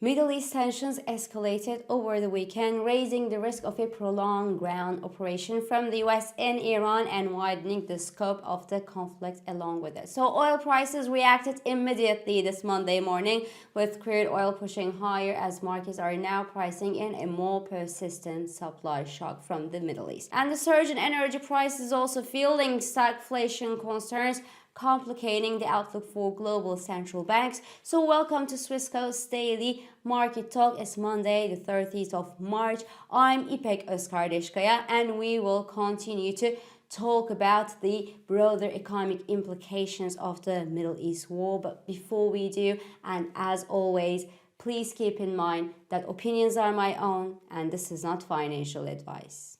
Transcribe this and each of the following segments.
Middle East tensions escalated over the weekend, raising the risk of a prolonged ground operation from the US in Iran and widening the scope of the conflict along with it. So oil prices reacted immediately this Monday morning, with crude oil pushing higher as markets are now pricing in a more persistent supply shock from the Middle East. And the surge in energy prices is also fueling stagflation concerns, complicating the outlook for global central banks. So welcome to Swissquote's Daily Market Talk. It's Monday, the 30th of March. I'm İpek Özkardeşkaya, and we will continue to talk about the broader economic implications of the Middle East war. But before we do, and as always, please keep in mind that opinions are my own and this is not financial advice.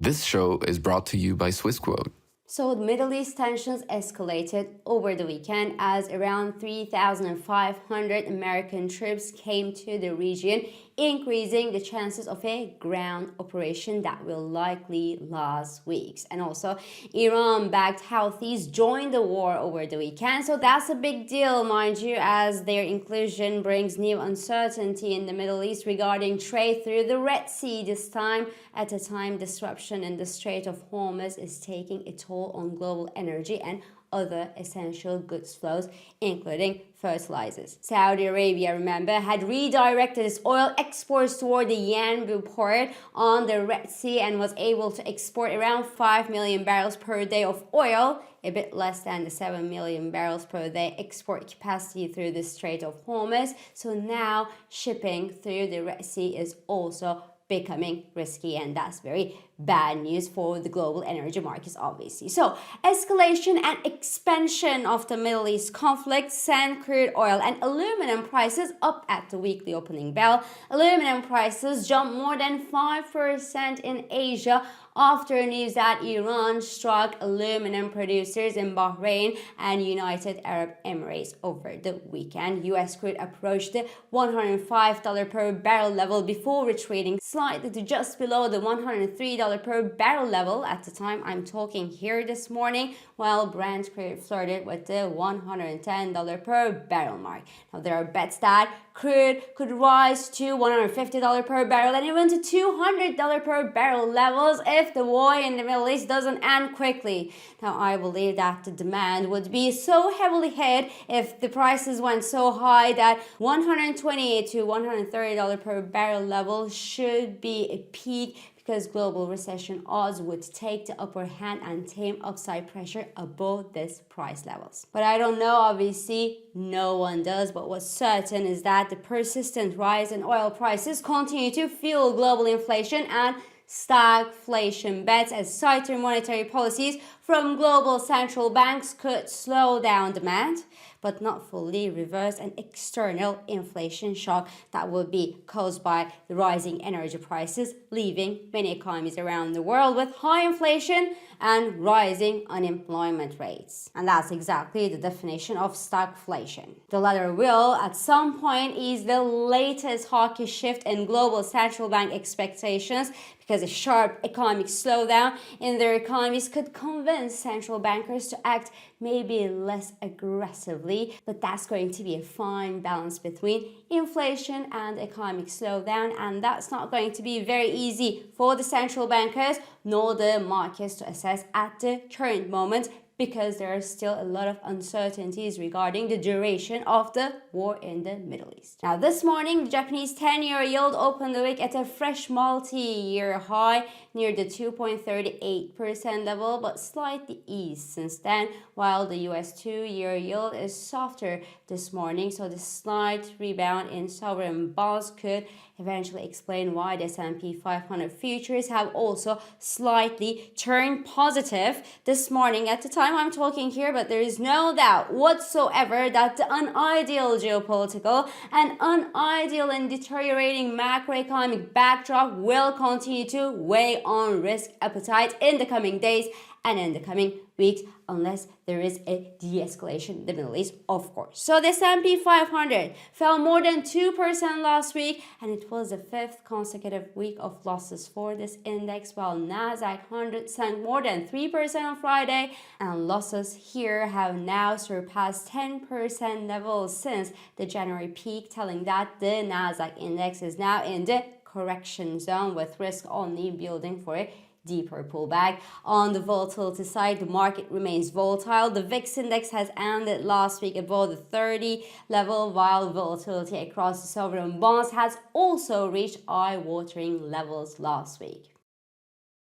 This show is brought to you by Swissquote. So the Middle East tensions escalated over the weekend as around 3,500 American troops came to the region, increasing the chances of a ground operation that will likely last weeks. And also, Iran-backed Houthis joined the war over the weekend, so that's a big deal, mind you, as their inclusion brings new uncertainty in the Middle East regarding trade through the Red Sea this time, at a time disruption in the Strait of Hormuz is taking a toll on global energy and other essential goods flows, including fertilizers. Saudi Arabia, remember, had redirected its oil exports toward the Yanbu port on the Red Sea and was able to export around 5 million barrels per day of oil, a bit less than the 7 million barrels per day export capacity through the Strait of Hormuz. So now shipping through the Red Sea is also becoming risky, and that's very bad news for the global energy markets, obviously. So escalation and expansion of the Middle East conflict sent crude oil and aluminum prices up at the weekly opening bell. Aluminum prices jumped more than 5% in Asia after news that Iran struck aluminum producers in Bahrain and United Arab Emirates over the weekend. US crude approached the $105 per barrel level before retreating slightly to just below the $103 per barrel level at the time I'm talking here this morning, while Brent crude flirted with the $110 per barrel mark. Now there are bets that crude could rise to $150 per barrel and even to $200 per barrel levels if the war in the Middle East doesn't end quickly. Now I believe that the demand would be so heavily hit if the prices went so high that $128 to $130 per barrel level should be a peak, because global recession odds would take the upper hand and tame upside pressure above these price levels. But I don't know, obviously, no one does, but what's certain is that the persistent rise in oil prices continue to fuel global inflation and stagflation bets, as tighter monetary policies from global central banks could slow down demand, but not fully reverse an external inflation shock that would be caused by the rising energy prices, leaving many economies around the world with high inflation and rising unemployment rates. And that's exactly the definition of stagflation. The latter will, at some point, ease the latest hawkish shift in global central bank expectations, because a sharp economic slowdown in their economies could convince central bankers to act maybe less aggressively, but that's going to be a fine balance between inflation and economic slowdown, and that's not going to be very easy for the central bankers nor the markets to assess at the current moment, because there are still a lot of uncertainties regarding the duration of the war in the Middle East. Now this morning, the Japanese 10-year yield opened the week at a fresh multi-year high near the 2.38% level, but slightly eased since then, while the US 2-year yield is softer this morning. So the slight rebound in sovereign bonds could eventually explain why the S&P 500 futures have also slightly turned positive this morning at the time I'm talking here, but there is no doubt whatsoever that the unideal geopolitical and unideal and deteriorating macroeconomic backdrop will continue to weigh on risk appetite in the coming days and in the coming weeks, unless there is a de-escalation in the Middle East, of course. So the S&P 500 fell more than 2% last week, and it was the fifth consecutive week of losses for this index, while Nasdaq 100 sank more than 3% on Friday, and losses here have now surpassed 10% levels since the January peak, telling that the Nasdaq index is now in the correction zone, with risk only building for a deeper pullback. On the volatility side, the market remains volatile. The VIX index has ended last week above the 30 level, while volatility across the sovereign bonds has also reached eye-watering levels last week.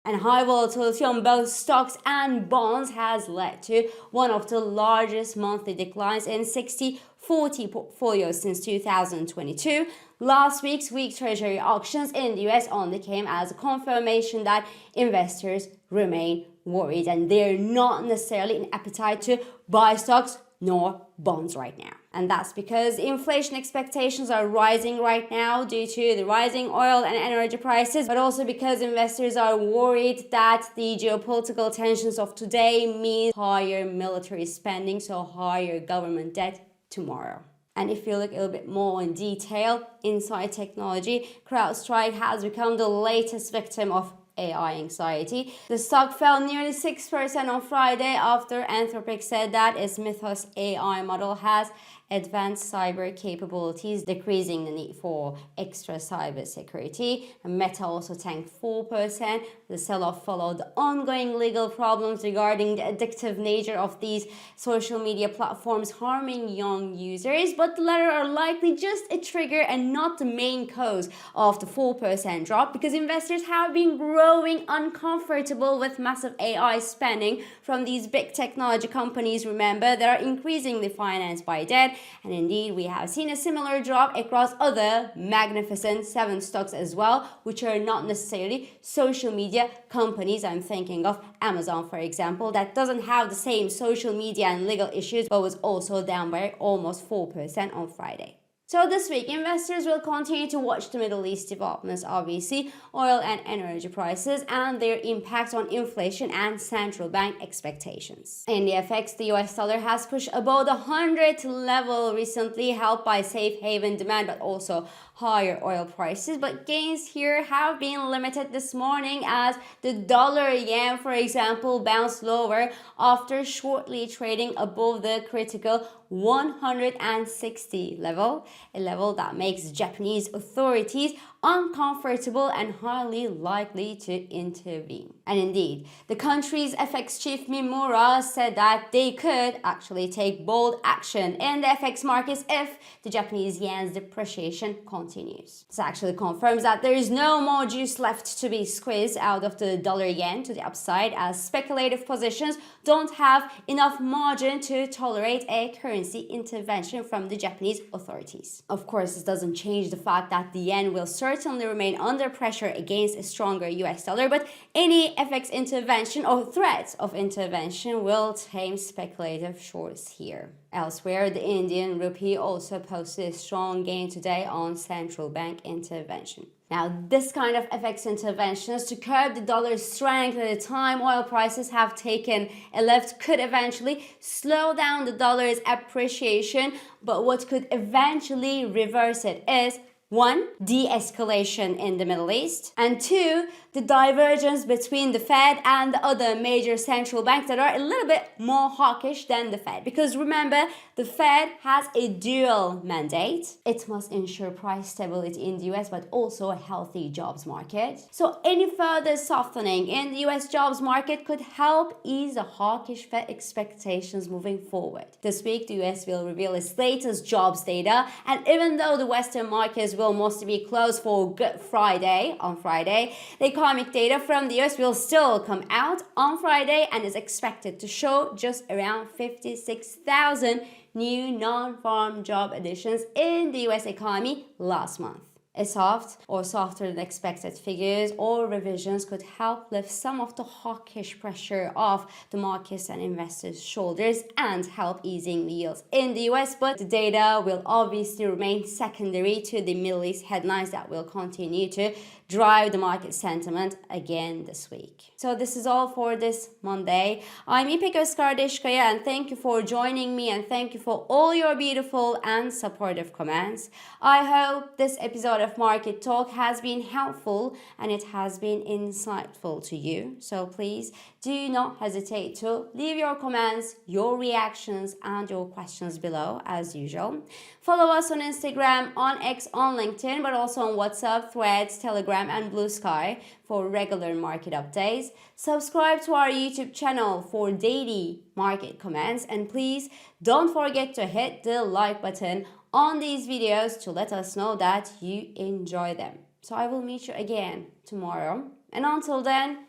And high volatility on both stocks and bonds has led to one of the largest monthly declines in 60/40 portfolios since 2022. Last week's weak treasury auctions in the US only came as a confirmation that investors remain worried and they're not necessarily in appetite to buy stocks nor bonds right now. And that's because inflation expectations are rising right now due to the rising oil and energy prices, but also because investors are worried that the geopolitical tensions of today mean higher military spending, so higher government debt tomorrow. And if you look a little bit more in detail inside technology, CrowdStrike has become the latest victim of AI anxiety. The stock fell nearly 6% on Friday after Anthropic said that its Mythos AI model has advanced cyber capabilities, decreasing the need for extra cyber security. Meta also tanked 4%. The sell-off followed the ongoing legal problems regarding the addictive nature of these social media platforms harming young users, but the latter are likely just a trigger and not the main cause of the 4% drop, because investors have been growing uncomfortable with massive AI spending from these big technology companies, remember, that are increasingly financed by debt. And indeed, we have seen a similar drop across other Magnificent Seven stocks as well, which are not necessarily social media companies. I'm thinking of Amazon, for example, that doesn't have the same social media and legal issues, but was also down by almost 4% on Friday. So this week, investors will continue to watch the Middle East developments, obviously, oil and energy prices and their impact on inflation and central bank expectations. In the FX, the US dollar has pushed above the 100 level recently, helped by safe haven demand, but also higher oil prices. But gains here have been limited this morning as the dollar yen, for example, bounced lower after shortly trading above the critical 160 level, a level that makes Japanese authorities uncomfortable and highly likely to intervene. And indeed, the country's FX chief Mimura said that they could actually take bold action in the FX markets if the Japanese yen's depreciation continues. This actually confirms that there is no more juice left to be squeezed out of the dollar yen to the upside, as speculative positions don't have enough margin to tolerate a currency intervention from the Japanese authorities. Of course, this doesn't change the fact that the yen will certainly remain under pressure against a stronger US dollar, but any FX intervention or threats of intervention will tame speculative shorts here. Elsewhere, the Indian rupee also posted a strong gain today on central bank intervention. Now, this kind of FX interventions to curb the dollar's strength at a time oil prices have taken a lift could eventually slow down the dollar's appreciation, but what could eventually reverse it is 1. De-escalation in the Middle East, and 2. the divergence between the Fed and the other major central banks that are a little bit more hawkish than the Fed. Because remember, the Fed has a dual mandate. It must ensure price stability in the US, but also a healthy jobs market. So any further softening in the US jobs market could help ease the hawkish Fed expectations moving forward. This week, the US will reveal its latest jobs data, and even though the Western markets will mostly be closed for Good Friday on Friday, the economic data from the US will still come out on Friday and is expected to show just around 56,000 new non-farm job additions in the US economy last month. A soft or softer than expected figures or revisions could help lift some of the hawkish pressure off the markets and investors' shoulders and help easing the yields in the US, but the data will obviously remain secondary to the Middle East headlines that will continue to drive the market sentiment again this week. So this is all for this Monday. I'm İpek Özkardeskaya, and thank you for joining me, and thank you for all your beautiful and supportive comments. I hope this episode of Market Talk has been helpful and it has been insightful to you. So please do not hesitate to leave your comments, your reactions, and your questions below as usual. Follow us on Instagram, on X, on LinkedIn, but also on WhatsApp, Threads, Telegram, and Blue Sky for regular market updates. Subscribe to our YouTube channel for daily market comments, and please don't forget to hit the like button on these videos to let us know that you enjoy them. So I will meet you again tomorrow, and until then,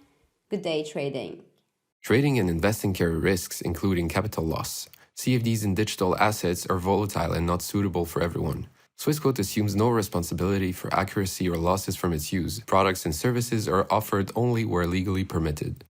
good day trading. Trading and investing carry risks, including capital loss. CFDs in digital assets are volatile and not suitable for everyone. Swissquote assumes no responsibility for accuracy or losses from its use. Products and services are offered only where legally permitted.